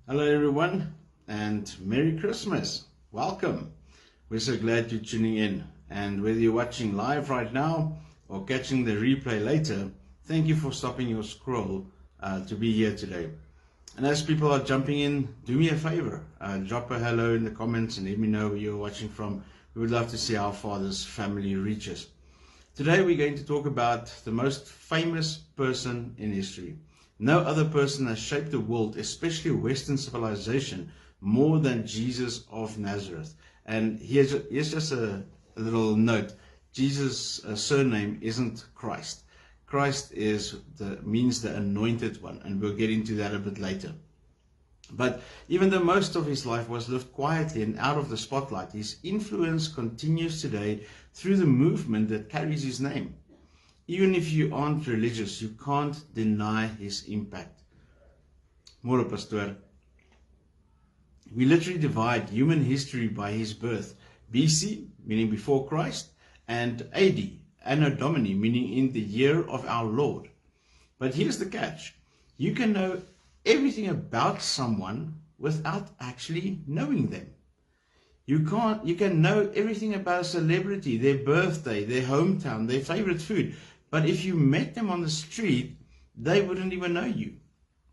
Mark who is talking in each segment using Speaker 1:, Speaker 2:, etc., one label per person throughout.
Speaker 1: Hello everyone and Merry Christmas. Welcome. We're so glad you're tuning in, and whether you're watching live right now or catching the replay later, thank you for stopping your scroll to be here today. And as people are jumping in, do me a favor, drop a hello in the comments and let me know where you're watching from. We would love to see how far this family reaches. Today we're going to talk about the most famous person in history. No other person has shaped the world, especially Western civilization, more than Jesus of Nazareth. And here's just a little note. Jesus' surname isn't Christ. Christ means the anointed one, and we'll get into that a bit later. But even though most of his life was lived quietly and out of the spotlight, his influence continues today through the movement that carries his name. Even if you aren't religious, you can't deny his impact. Môre pastoor. We literally divide human history by his birth, BC, meaning before Christ, and AD, Anno Domini, meaning in the year of our Lord. But here's the catch. You can know everything about someone without actually knowing them. You can know everything about a celebrity, their birthday, their hometown, their favorite food. But if you met them on the street, they wouldn't even know you.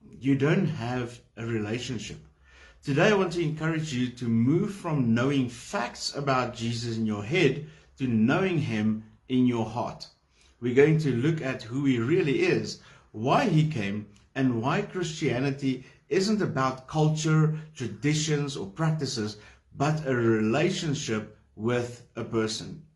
Speaker 1: You don't have a relationship. Today I want to encourage you to move from knowing facts about Jesus in your head to knowing him in your heart. We're going to look at who he really is, why he came, and why Christianity isn't about culture, traditions, or practices, but a relationship with a person.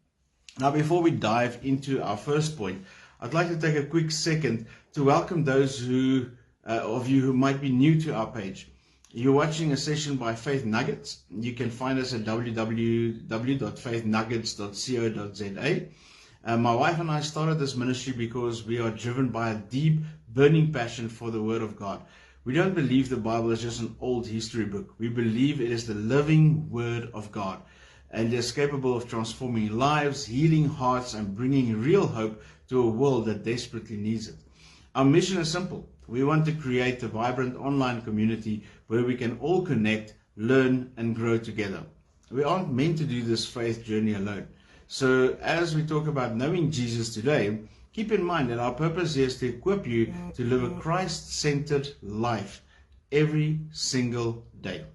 Speaker 1: Now, before we dive into our first point, I'd like to take a quick second to welcome those of you who might be new to our page. You're watching a session by Faith Nuggets. You can find us at www.faithnuggets.co.za. My wife and I started this ministry because we are driven by a deep, burning passion for the Word of God. We don't believe the Bible is just an old history book. We believe it is the living Word of God, and is capable of transforming lives, healing hearts, and bringing real hope to a world that desperately needs it. Our mission is simple. We want to create a vibrant online community where we can all connect, learn, and grow together. We aren't meant to do this faith journey alone. So as we talk about knowing Jesus today, keep in mind that our purpose here is to equip you to live a Christ-centered life every single day.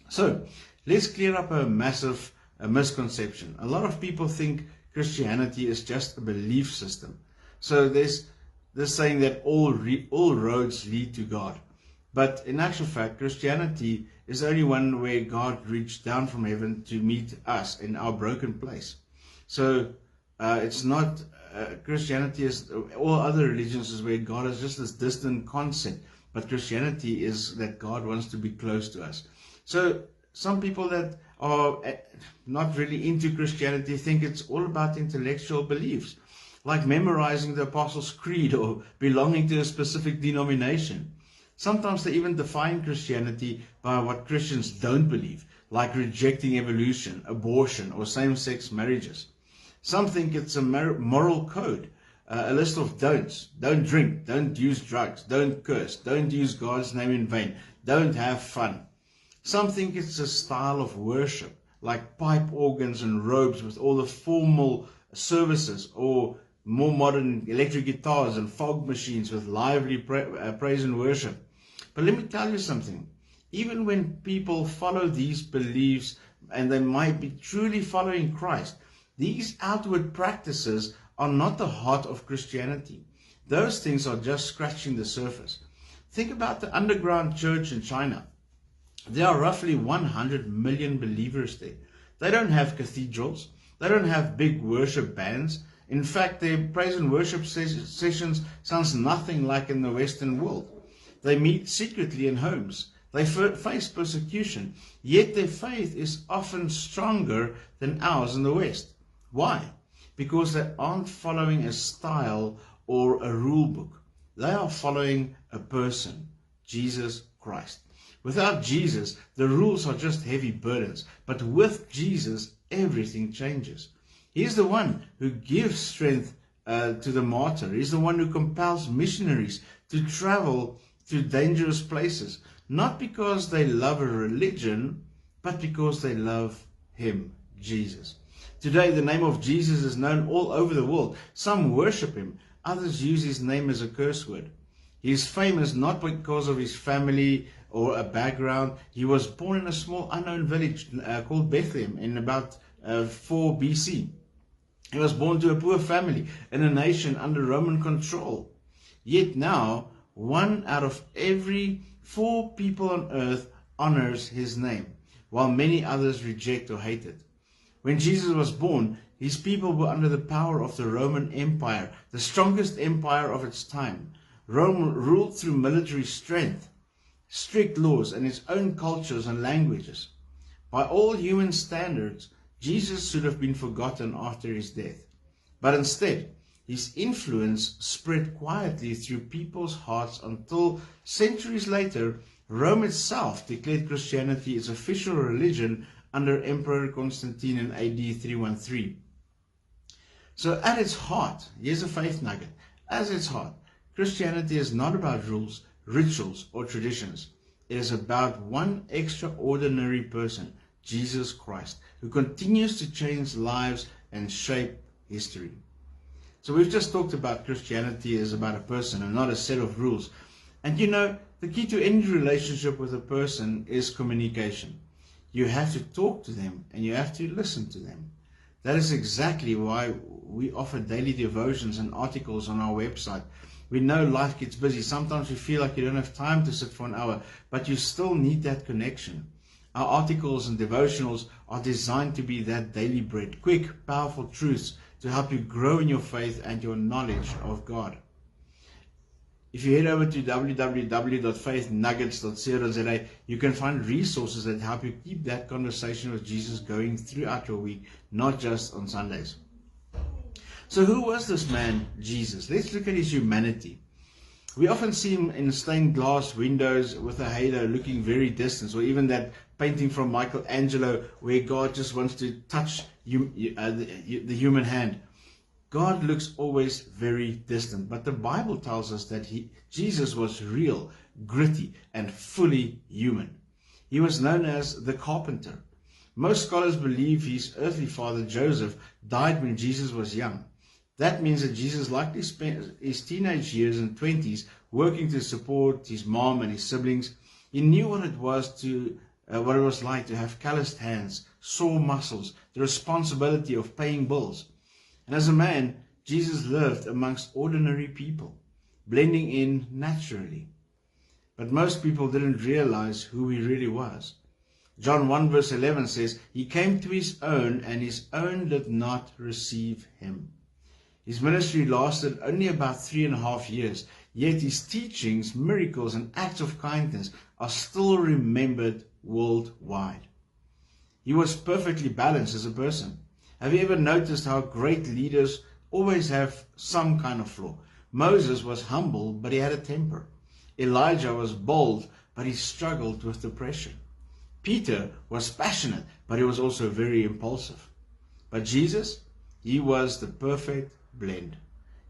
Speaker 1: So let's clear up a massive misconception. A lot of people think Christianity is just a belief system. So there's this saying that all roads lead to God. But in actual fact, Christianity is only one where God reached down from heaven to meet us in our broken place. So it's not Christianity is all other religions is where God is just this distant concept. But Christianity is that God wants to be close to us. So some people that are not really into Christianity think it's all about intellectual beliefs, like memorizing the Apostles' Creed or belonging to a specific denomination. Sometimes they even define Christianity by what Christians don't believe, like rejecting evolution, abortion, or same-sex marriages. Some think it's a moral code, a list of don'ts. Don't drink, don't use drugs, don't curse, don't use God's name in vain, don't have fun. Some think it's a style of worship, like pipe organs and robes with all the formal services, or more modern electric guitars and fog machines with lively praise and worship. But let me tell you something. Even when people follow these beliefs, and they might be truly following Christ, these outward practices are not the heart of Christianity. Those things are just scratching the surface. Think about the underground church in China. There are roughly 100 million believers there. They don't have cathedrals. They don't have big worship bands. In fact, their praise and worship sessions sounds nothing like in the Western world. They meet secretly in homes. They face persecution. Yet their faith is often stronger than ours in the West. Why? Because they aren't following a style or a rule book. They are following a person, Jesus Christ. Without Jesus, the rules are just heavy burdens. But with Jesus, everything changes. He's the one who gives strength to the martyr. He's the one who compels missionaries to travel to dangerous places, not because they love a religion, but because they love Him, Jesus. Today, the name of Jesus is known all over the world. Some worship Him, others use His name as a curse word. He is famous not because of His family or a background. He was born in a small unknown village called Bethlehem in about 4 BC. He was born to a poor family in a nation under Roman control. Yet now, 1 out of every 4 people on earth honors His name, while many others reject or hate it. When Jesus was born, His people were under the power of the Roman Empire, the strongest empire of its time. Rome ruled through military strength, strict laws, and its own cultures and languages. By all human standards, Jesus should have been forgotten after His death. But instead, His influence spread quietly through people's hearts until centuries later, Rome itself declared Christianity its official religion under Emperor Constantine in AD 313. So at its heart, here's a faith nugget, at its heart, Christianity is not about rules, rituals, or traditions. It is about one extraordinary person, Jesus Christ, who continues to change lives and shape history. So we've just talked about Christianity as about a person and not a set of rules. And you know, the key to any relationship with a person is communication. You have to talk to them and you have to listen to them. That is exactly why we offer daily devotions and articles on our website. We know life gets busy. Sometimes we feel like you don't have time to sit for an hour, but you still need that connection. Our articles and devotionals are designed to be that daily bread, quick, powerful truths to help you grow in your faith and your knowledge of God. If you head over to www.faithnuggets.co.za, you can find resources that help you keep that conversation with Jesus going throughout your week, not just on Sundays. So who was this man, Jesus? Let's look at His humanity. We often see Him in stained glass windows with a halo looking very distant, or even that painting from Michelangelo where God just wants to touch the human hand. God looks always very distant, but the Bible tells us that Jesus was real, gritty, and fully human. He was known as the carpenter. Most scholars believe His earthly father, Joseph, died when Jesus was young. That means that Jesus likely spent His teenage years and 20s working to support His mom and His siblings. He knew what it was like to have calloused hands, sore muscles, the responsibility of paying bills. And as a man, Jesus lived amongst ordinary people, blending in naturally. But most people didn't realize who He really was. John 1 verse 11 says, He came to His own, and His own did not receive Him. His ministry lasted only about 3.5 years, yet His teachings, miracles, and acts of kindness are still remembered worldwide. He was perfectly balanced as a person. Have you ever noticed how great leaders always have some kind of flaw? Moses was humble, but he had a temper. Elijah was bold, but he struggled with depression. Peter was passionate, but he was also very impulsive. But Jesus, He was the perfect blend.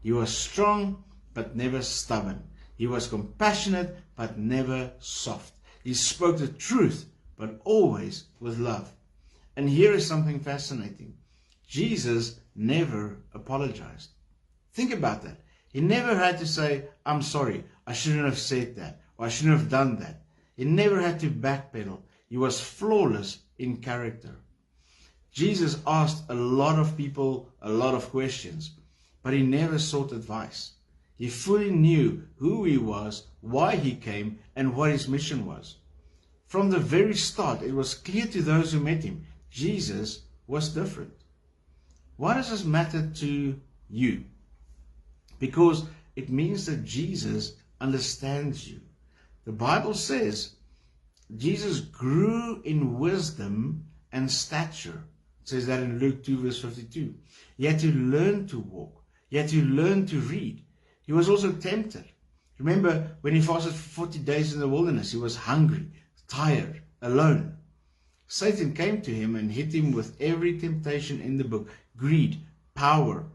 Speaker 1: He was strong, but never stubborn. He was compassionate, but never soft. He spoke the truth, but always with love. And here is something fascinating. Jesus never apologized. Think about that. He never had to say, I'm sorry, I shouldn't have said that, or I shouldn't have done that. He never had to backpedal. He was flawless in character. Jesus asked a lot of people a lot of questions, but He never sought advice. He fully knew who He was, why He came, and what His mission was. From the very start, it was clear to those who met Him, Jesus was different. Why does this matter to you? Because it means that Jesus understands you. The Bible says Jesus grew in wisdom and stature. It says that in Luke 2 verse 52. He had to learn to walk. He had to learn to read. He was also tempted. Remember when He fasted for 40 days in the wilderness, He was hungry, tired, alone. Satan came to Him and hit Him with every temptation in the book. Greed, power,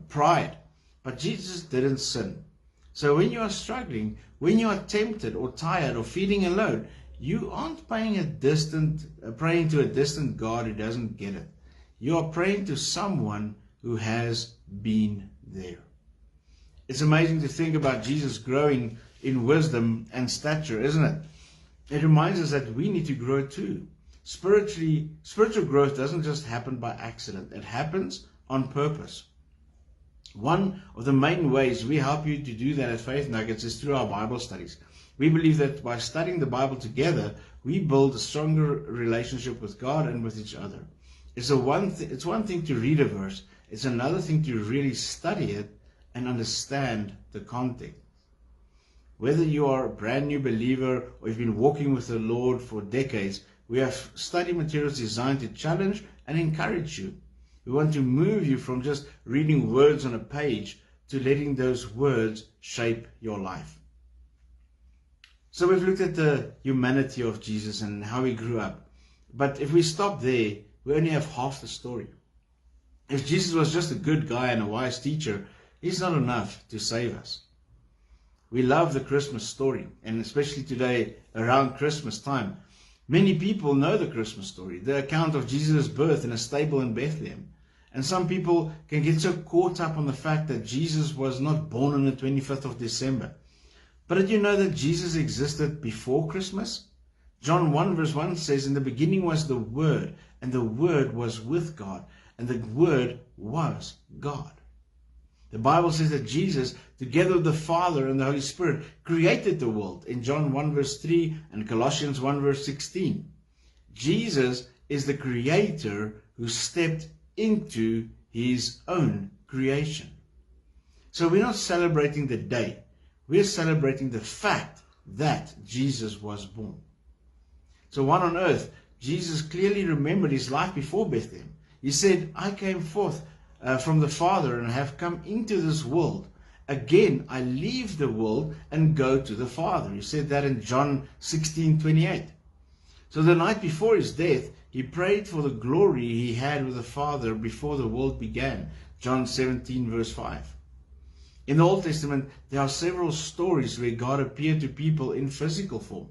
Speaker 1: pride. But Jesus didn't sin. So when you are struggling, when you are tempted or tired or feeling alone, you aren't praying to a distant God who doesn't get it. You are praying to someone who has been there. It's amazing to think about Jesus growing in wisdom and stature, isn't it? It reminds us that we need to grow too. Spiritual growth doesn't just happen by accident. It happens on purpose. One of the main ways we help you to do that at Faith Nuggets is through our Bible studies. We believe that by studying the Bible together, we build a stronger relationship with God and with each other. It's one thing to read a verse. It's another thing to really study it and understand the context. Whether you are a brand new believer or you've been walking with the Lord for decades, we have study materials designed to challenge and encourage you. We want to move you from just reading words on a page to letting those words shape your life. So we've looked at the humanity of Jesus and how he grew up. But if we stop there, we only have half the story. If Jesus was just a good guy and a wise teacher, he's not enough to save us. We love the Christmas story, and especially today around Christmas time. Many people know the Christmas story, the account of Jesus' birth in a stable in Bethlehem. And some people can get so caught up on the fact that Jesus was not born on the 25th of December. But did you know that Jesus existed before Christmas? John 1 verse 1 says, "In the beginning was the Word, and the Word was with God, and the Word was God." The Bible says that Jesus, together with the Father and the Holy Spirit, created the world in John 1 verse 3 and Colossians 1 verse 16. Jesus is the creator who stepped into his own creation. So we're not celebrating the day. We're celebrating the fact that Jesus was born. So while on earth, Jesus clearly remembered his life before Bethlehem. He said, "I came forth from the Father and have come into this world. Again, I leave the world and go to the Father." He said that in John 16:28. So the night before his death, he prayed for the glory he had with the Father before the world began. John 17 verse 5. In the Old Testament, there are several stories where God appeared to people in physical form.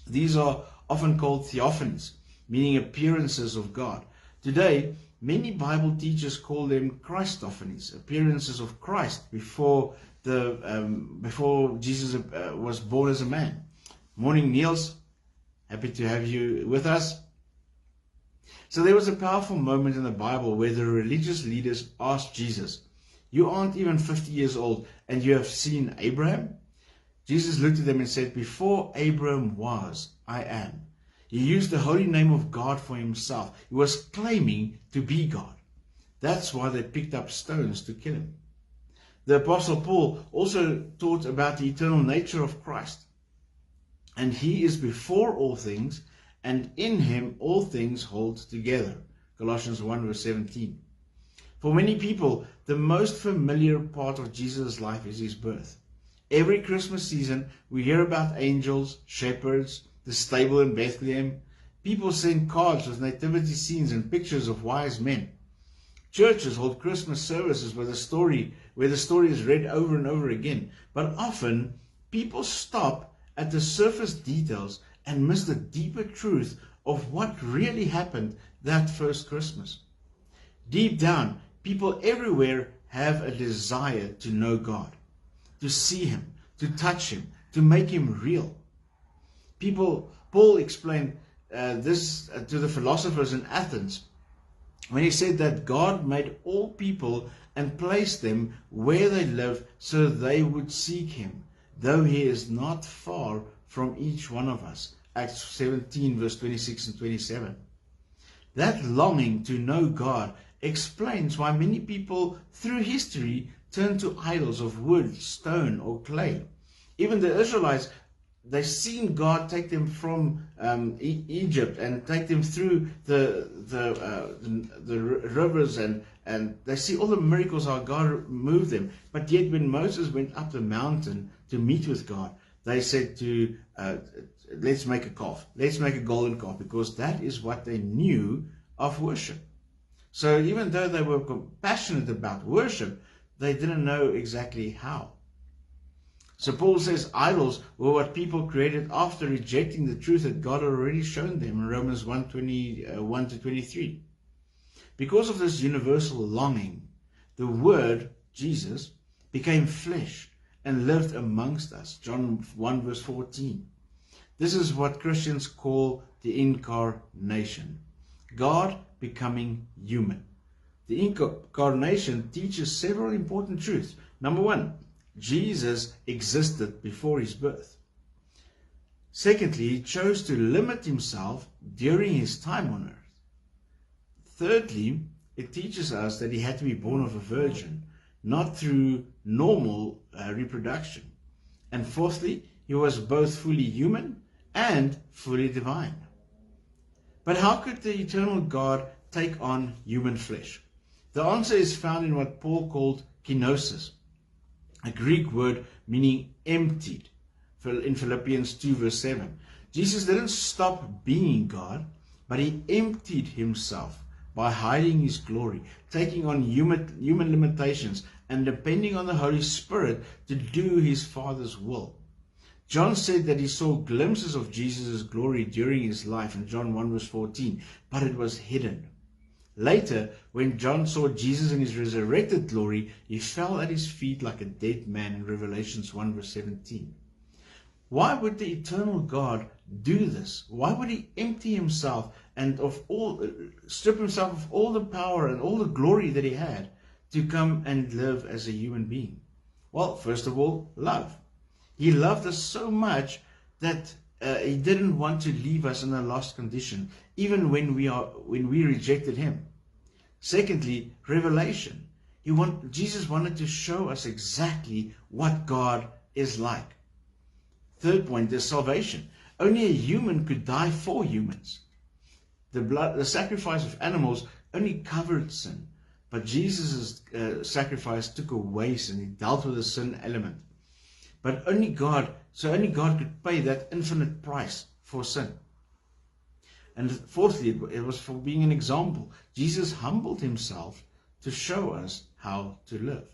Speaker 1: These are often called theophanies, meaning appearances of God. Today, many Bible teachers call them Christophanies, appearances of Christ before Jesus was born as a man. Morning, Niels. Happy to have you with us. So there was a powerful moment in the Bible where the religious leaders asked Jesus, "You aren't even 50 years old and you have seen Abraham?" Jesus looked at them and said, "Before Abraham was, I am." He used the holy name of God for himself. He was claiming to be God. That's why they picked up stones to kill him. The Apostle Paul also taught about the eternal nature of Christ. And he is before all things, and in him all things hold together. Colossians 1 verse 17. For many people, the most familiar part of Jesus' life is his birth. Every Christmas season, we hear about angels, shepherds, the stable in Bethlehem. People send cards with nativity scenes and pictures of wise men. Churches hold Christmas services where the story is read over and over again. But often, people stop at the surface details and miss the deeper truth of what really happened that first Christmas. Deep down, people everywhere have a desire to know God, to see him, to touch him, to make him real. Paul explained this to the philosophers in Athens when he said that God made all people and placed them where they live so they would seek him, though he is not far from each one of us. Acts 17 verse 26 and 27. That longing to know God explains why many people through history turn to idols of wood, stone, or clay. Even the Israelites, they seen God take them from Egypt and take them through the rivers, and they see all the miracles how God moved them. But yet when Moses went up the mountain to meet with God, they said to let's make a calf, let's make a golden calf, because that is what they knew of worship. So even though they were passionate about worship, they didn't know exactly how. So Paul says idols were what people created after rejecting the truth that God had already shown them in Romans 1:21 to 23. Because of this universal longing, the Word, Jesus, became flesh and lived amongst us. John 1 verse 14. This is what Christians call the incarnation. God becoming human. The incarnation teaches several important truths. Number one, Jesus existed before his birth. Secondly, he chose to limit himself during his time on earth. Thirdly, it teaches us that he had to be born of a virgin, not through normal reproduction. And fourthly, he was both fully human and fully divine. But how could the eternal God take on human flesh? The answer is found in what Paul called kenosis, a Greek word meaning emptied, in Philippians 2 verse 7. Jesus didn't stop being God, but he emptied himself by hiding his glory, taking on human limitations, and depending on the Holy Spirit to do his Father's will. John said that he saw glimpses of Jesus' glory during his life in John 1 verse 14, but it was hidden. Later, when John saw Jesus in his resurrected glory, he fell at his feet like a dead man in Revelations 1 verse 17. Why would the eternal God do this? Why would he empty himself and strip himself of all the power and all the glory that he had to come and live as a human being? Well, first of all, love. He loved us so much that he didn't want to leave us in a lost condition, even when we rejected him. Secondly, revelation. Jesus wanted to show us exactly what God is like. Third point is salvation. Only a human could die for humans. The sacrifice of animals only covered sin, but Jesus' sacrifice took away sin. He dealt with the sin element. But only God could pay that infinite price for sin. And fourthly, it was for being an example. Jesus humbled himself to show us how to live.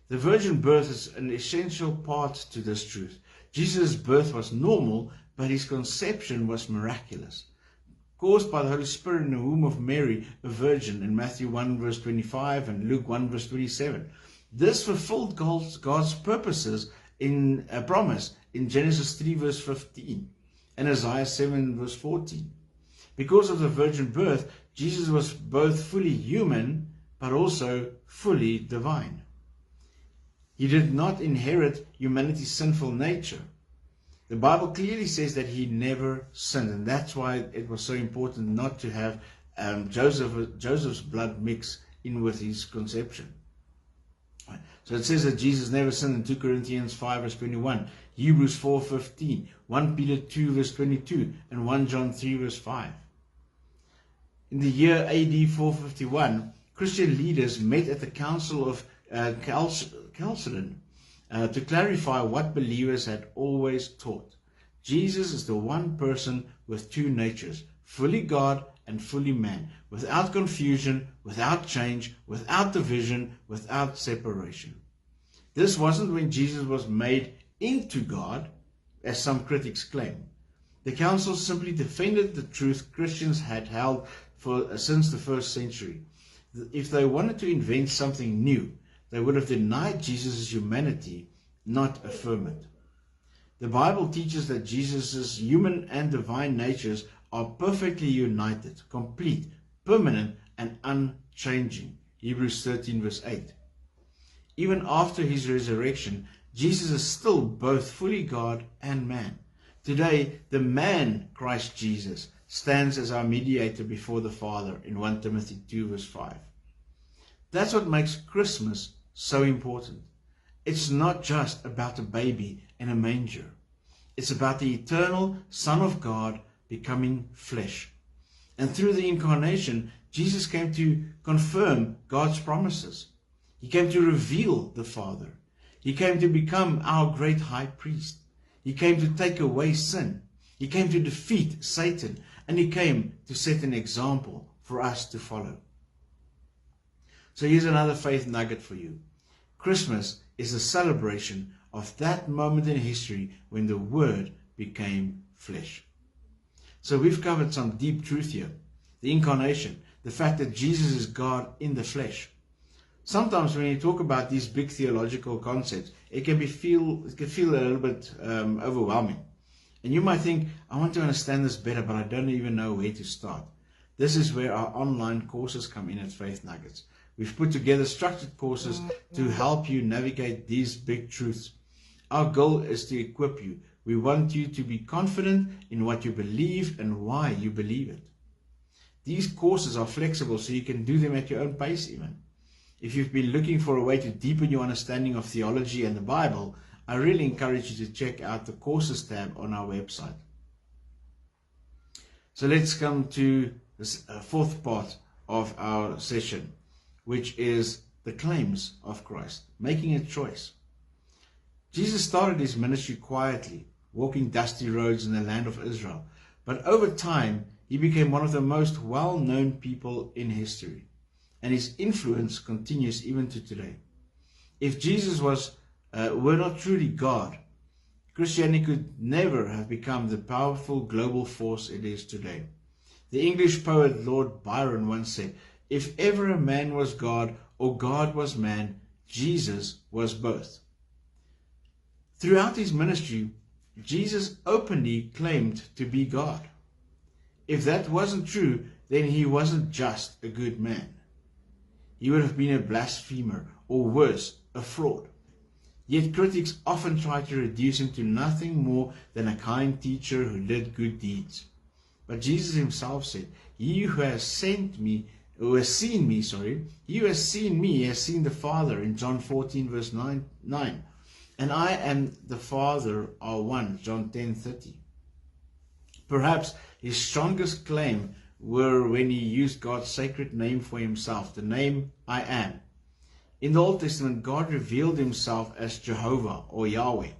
Speaker 1: The virgin birth is an essential part to this truth. Jesus' birth was normal, but his conception was miraculous, caused by the Holy Spirit in the womb of Mary, a virgin, in Matthew 1 verse 25 and Luke 1 verse 27. This fulfilled God's purposes in a promise in Genesis 3 verse 15 and Isaiah 7 verse 14. Because of the virgin birth, Jesus was both fully human but also fully divine. He did not inherit humanity's sinful nature. The Bible clearly says that he never sinned, and that's why it was so important not to have Joseph's blood mix in with his conception. So it says that Jesus never sinned in 2 Corinthians 5 verse 21, Hebrews 4:15, 1 Peter 2 verse 22, and 1 John 3 verse 5. In the year AD 451, Christian leaders met at the Council of Chalcedon to clarify what believers had always taught. Jesus is the one person with two natures, fully God and fully man, without confusion, without change, without division, without separation. This wasn't when Jesus was made into God, as some critics claim. The council simply defended the truth Christians had held since the first century. If they wanted to invent something new, they would have denied Jesus' humanity, not affirm it. The Bible teaches that Jesus' human and divine natures are perfectly united, complete, permanent, and unchanging. Hebrews 13 verse 8. Even after his resurrection, Jesus is still both fully God and man. Today, the man, Christ Jesus, stands as our mediator before the Father in 1 Timothy 2 verse 5. That's what makes Christmas so important. It's not just about a baby in a manger. It's about the eternal Son of God becoming flesh. And through the incarnation, Jesus came to confirm God's promises. He came to reveal the Father. He came to become our great high priest. He came to take away sin. He came to defeat Satan. And he came to set an example for us to follow. So here's another faith nugget for you. Christmas is a celebration of that moment in history when the Word became flesh. So we've covered some deep truth here. The incarnation, the fact that Jesus is God in the flesh. Sometimes when you talk about these big theological concepts, it can feel a little bit overwhelming. And you might think, I want to understand this better, but I don't even know where to start. This is where our online courses come in at Faith Nuggets. We've put together structured courses to help you navigate these big truths. Our goal is to equip you. We want you to be confident in what you believe and why you believe it. These courses are flexible, so you can do them at your own pace even. If you've been looking for a way to deepen your understanding of theology and the Bible, I really encourage you to check out the courses tab on our website. So let's come to this fourth part of our session, which is the claims of Christ, making a choice. Jesus started his ministry quietly, walking dusty roads in the land of Israel, but over time he became one of the most well-known people in history, and his influence continues even to today. If Jesus were not truly God, Christianity could never have become the powerful global force it is today. The English poet Lord Byron once said, "If ever a man was God or God was man, Jesus was both." Throughout his ministry, Jesus openly claimed to be God. If that wasn't true, then he wasn't just a good man. He would have been a blasphemer, or worse, a fraud. Yet critics often try to reduce him to nothing more than a kind teacher who did good deeds. But Jesus himself said, "He who has seen me, he who has seen me has seen the Father," in John 14 verse 9. "And I and the Father are one," John 10:30. Perhaps his strongest claim were when he used God's sacred name for himself, the name I Am. In the Old Testament, God revealed himself as Jehovah or Yahweh,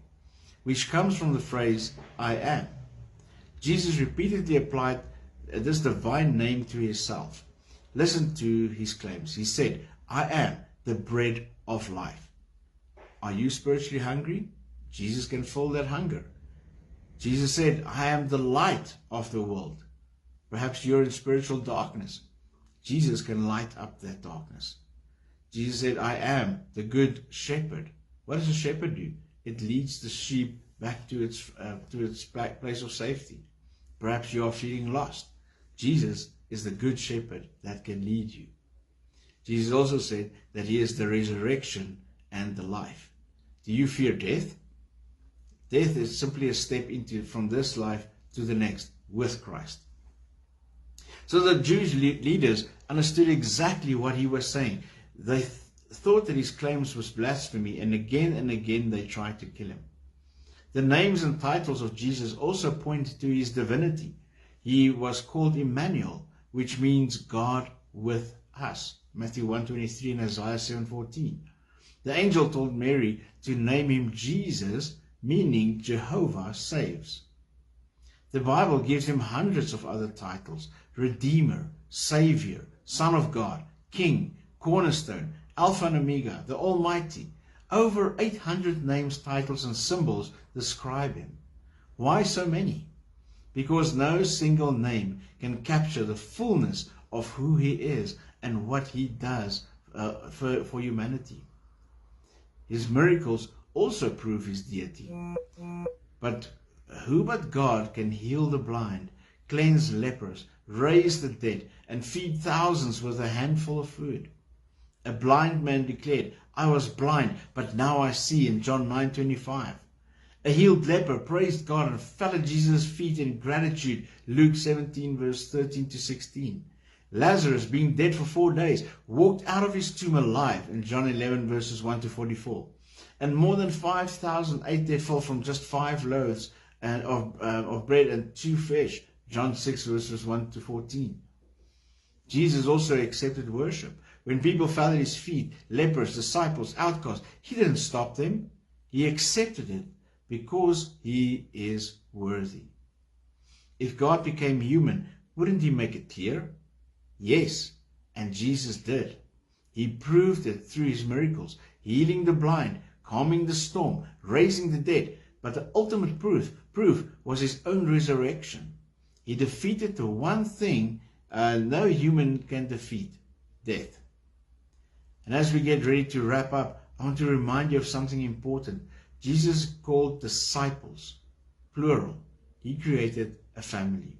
Speaker 1: which comes from the phrase I am. Jesus repeatedly applied this divine name to himself. Listen to his claims. He said, "I am the bread of life." Are you spiritually hungry? Jesus can fill that hunger. Jesus said, "I am the light of the world." Perhaps you're in spiritual darkness. Jesus can light up that darkness. Jesus said, "I am the good shepherd." What does a shepherd do? It leads the sheep back to its place of safety. Perhaps you are feeling lost. Jesus is the good shepherd that can lead you. Jesus also said that he is the resurrection and the life. Do you fear death? Death is simply a step from this life to the next with Christ. So the Jewish leaders understood exactly what he was saying. They thought that his claims was blasphemy, and again they tried to kill him. The names and titles of Jesus also point to his divinity. He was called Emmanuel, which means God with us. Matthew 1:23 and Isaiah 7:14. The angel told Mary to name him Jesus, meaning Jehovah saves. The Bible gives him hundreds of other titles: Redeemer, Savior, Son of God, King, Cornerstone, Alpha and Omega, the Almighty. Over 800 names, titles, and symbols describe him. Why so many? Because no single name can capture the fullness of who he is and what he does for humanity. His miracles also prove his deity. But who but God can heal the blind, cleanse lepers, raise the dead, and feed thousands with a handful of food? A blind man declared, "I was blind, but now I see," in John 9:25. A healed leper praised God and fell at Jesus' feet in gratitude, Luke 17 verse 13 to 16. Lazarus, being dead for 4 days, walked out of his tomb alive, in John 11 verses 1 to 44. And more than 5,000 ate their fill from just 5 loaves of bread and 2 fish, John 6 verses 1 to 14. Jesus also accepted worship. When people fell at his feet, lepers, disciples, outcasts, he didn't stop them. He accepted it because he is worthy. If God became human, wouldn't he make it clear? Yes, and Jesus did. He proved it through his miracles, healing the blind, calming the storm, raising the dead. But the ultimate proof was his own resurrection. He defeated the one thing no human can defeat, death. And as we get ready to wrap up, I want to remind you of something important. Jesus called disciples, plural. He created a family.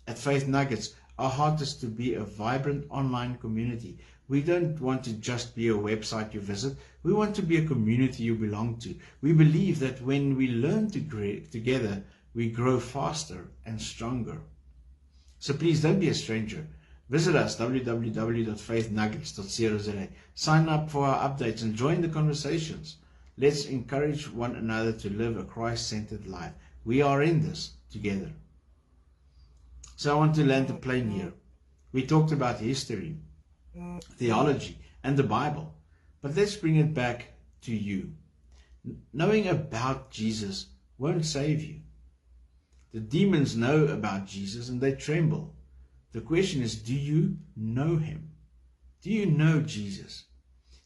Speaker 1: At Faith Nuggets, our heart is to be a vibrant online community. We don't want to just be a website you visit. We want to be a community you belong to. We believe that when we learn to grow together, we grow faster and stronger. So please don't be a stranger. Visit us, www.faithnuggets.co.za. Sign up for our updates and join the conversations. Let's encourage one another to live a Christ-centered life. We are in this together. So I want to land the plane here. We talked about history, theology, and the Bible. But let's bring it back to you. Knowing about Jesus won't save you. The demons know about Jesus and they tremble. The question is, do you know him? Do you know Jesus?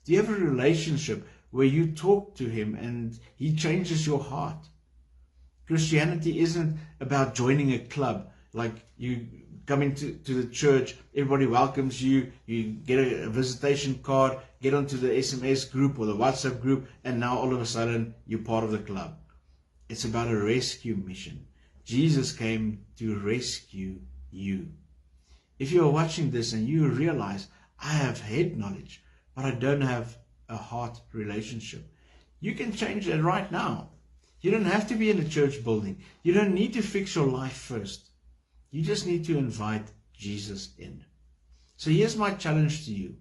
Speaker 1: Do you have a relationship where you talk to him and he changes your heart? Christianity isn't about joining a club, like you come into the church, everybody welcomes you, you get a visitation card, get onto the SMS group or the WhatsApp group, and now all of a sudden you're part of the club. It's about a rescue mission. Jesus came to rescue you. If you are watching this and you realize, I have head knowledge, but I don't have a heart relationship, you can change that right now. You don't have to be in a church building. You don't need to fix your life first. You just need to invite Jesus in. So here's my challenge to you.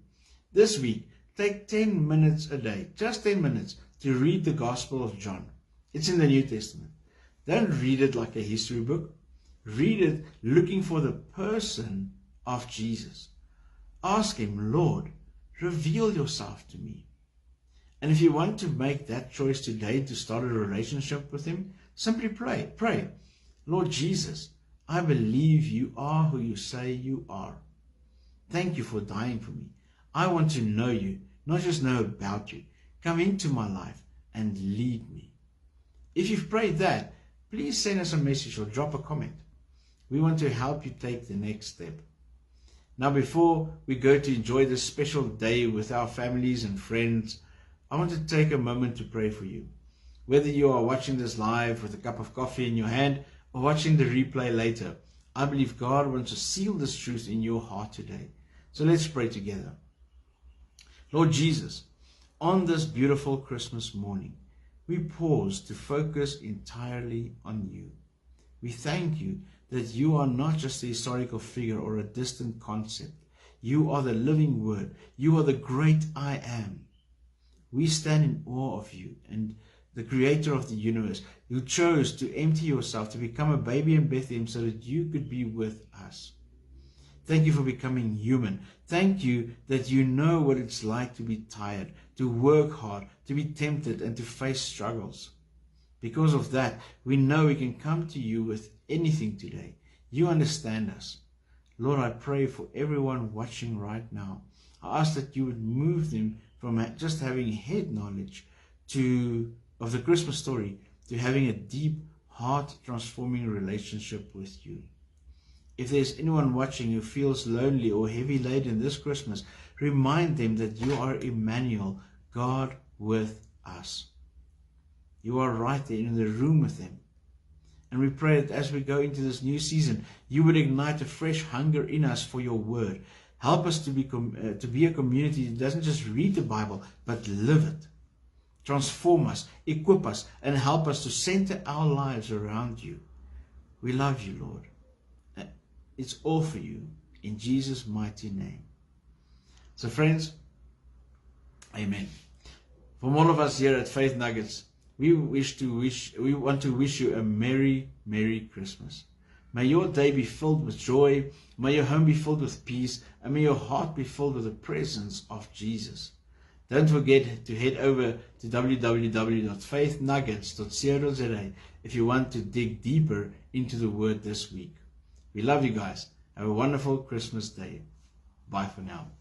Speaker 1: This week, take 10 minutes a day, just 10 minutes, to read the Gospel of John. It's in the New Testament. Don't read it like a history book. Read it looking for the person of Jesus. Ask him, Lord, reveal yourself to me. And if you want to make that choice today to start a relationship with him, simply pray. Lord Jesus, I believe you are who you say you are. Thank you for dying for me. I want to know you, not just know about you. Come into my life and lead me. If you've prayed that, please send us a message or drop a comment. We want to help you take the next step. Now, before we go to enjoy this special day with our families and friends, I want to take a moment to pray for you. Whether you are watching this live with a cup of coffee in your hand or watching the replay later, I believe God wants to seal this truth in your heart today. So let's pray together. Lord Jesus, on this beautiful Christmas morning, we pause to focus entirely on you. We thank you that you are not just a historical figure or a distant concept. You are the living word. You are the great I am. We stand in awe of you and the creator of the universe, who chose to empty yourself to become a baby in Bethlehem so that you could be with us. Thank you for becoming human. Thank you that you know what it's like to be tired, to work hard, to be tempted, and to face struggles. Because of that, we know we can come to you with anything today. You understand us. Lord, I pray for everyone watching right now. I ask that you would move them from just having head knowledge of the Christmas story to having a deep, heart-transforming relationship with you. If there's anyone watching who feels lonely or heavy laden this Christmas, remind them that you are Emmanuel, God with us. You are right there in the room with them. And we pray that as we go into this new season, you would ignite a fresh hunger in us for your word. Help us to be a community that doesn't just read the Bible, but live it. Transform us, equip us, and help us to center our lives around you. We love you, Lord. It's all for you, in Jesus' mighty name. So friends, amen. From all of us here at Faith Nuggets, we want to wish you a Merry, Merry Christmas. May your day be filled with joy, may your home be filled with peace, and may your heart be filled with the presence of Jesus. Don't forget to head over to www.faithnuggets.co.za if you want to dig deeper into the Word this week. We love you guys. Have a wonderful Christmas day. Bye for now.